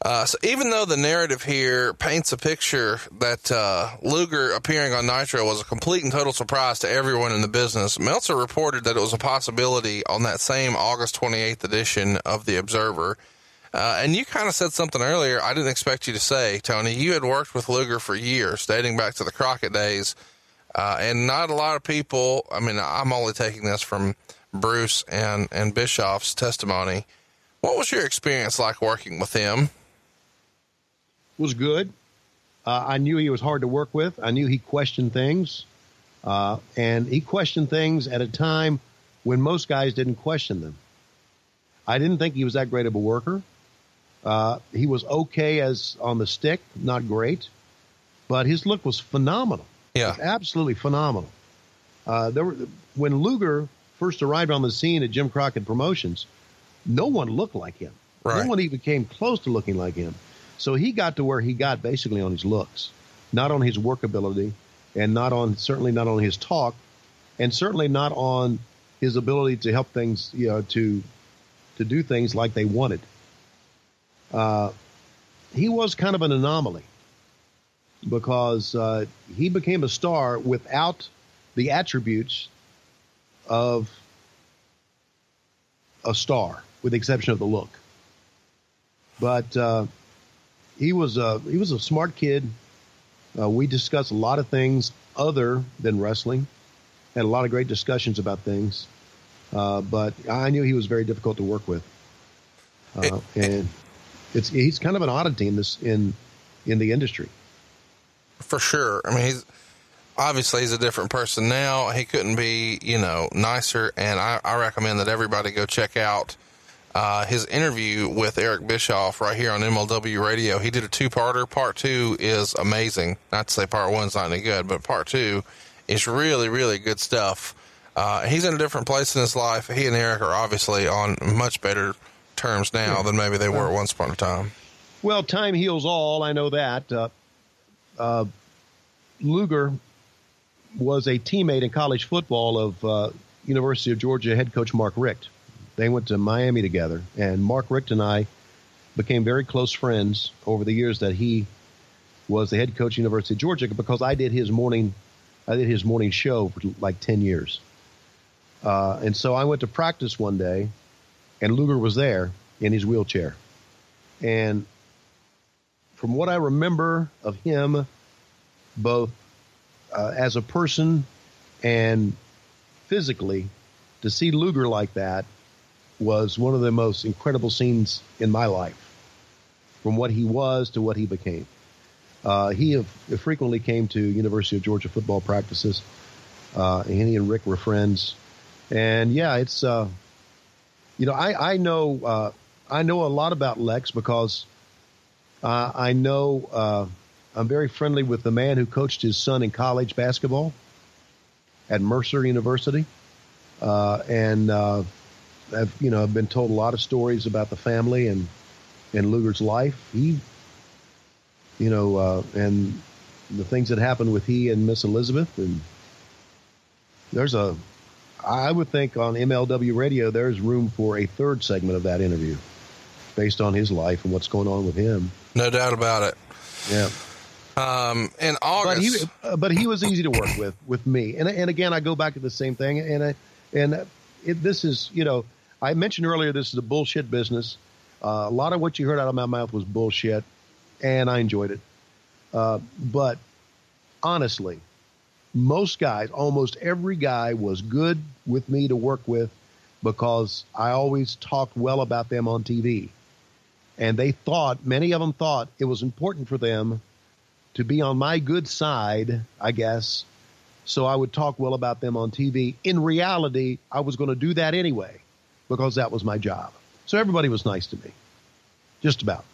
So even though the narrative here paints a picture that Luger appearing on Nitro was a complete and total surprise to everyone in the business, Meltzer reported that it was a possibility on that same August 28th edition of The Observer. And you kind of said something earlier I didn't expect you to say, Tony. You had worked with Luger for years, dating back to the Crockett days, and not a lot of people, I mean, I'm only taking this from Bruce and Bischoff's testimony. What was your experience like working with him? Was good. I knew he was hard to work with. I knew he questioned things. And he questioned things at a time when most guys didn't question them. I didn't think he was that great of a worker. He was okay as on the stick, not great. But his look was phenomenal. Yeah. Was absolutely phenomenal. When Luger first arrived on the scene at Jim Crockett Promotions, no one looked like him. Right. No one even came close to looking like him. So he got to where he got basically on his looks, not on his workability, and certainly not on his talk, and certainly not on his ability to help things, to do things like they wanted. He was kind of an anomaly because he became a star without the attributes of a star, with the exception of the look. But he was a smart kid. We discussed a lot of things other than wrestling. Had a lot of great discussions about things. But I knew he was very difficult to work with. And he's kind of an oddity in the industry. For sure. I mean, he's a different person now. He couldn't be, nicer. And I recommend that everybody go check out his interview with Eric Bischoff right here on MLW Radio. He did a two-parter. Part 2 is amazing. Not to say part 1's not any good, but part 2 is really, really good stuff. He's in a different place in his life. He and Eric are obviously on much better terms now than maybe they were at once upon a time. Well, time heals all. I know that. Luger was a teammate in college football of University of Georgia head coach Mark Richt. They went to Miami together, and Mark Richt and I became very close friends over the years that he was the head coach at University of Georgia, because I did his morning show for like 10 years. And so I went to practice one day, and Luger was there in his wheelchair. And from what I remember of him, both as a person and physically, to see Luger like that was one of the most incredible scenes in my life, from what he was to what he became. He frequently came to University of Georgia football practices, and he and Rick were friends. And yeah, it's I know a lot about Lex because I know I'm very friendly with the man who coached his son in college basketball at Mercer University, and I've been told a lot of stories about the family and Luger's life. He, and the things that happened with he and Miss Elizabeth. And I would think on MLW Radio, there's room for a third segment of that interview based on his life and what's going on with him. No doubt about it. Yeah. In August, but he was easy to work with me. And again, I go back to the same thing. This is, I mentioned earlier, this is a bullshit business. A lot of what you heard out of my mouth was bullshit, and I enjoyed it. But honestly, most guys, almost every guy was good with me to work with because I always talked well about them on TV. And many of them thought it was important for them to be on my good side, I guess, so I would talk well about them on TV. In reality, I was going to do that anyway because that was my job. So everybody was nice to me, just about.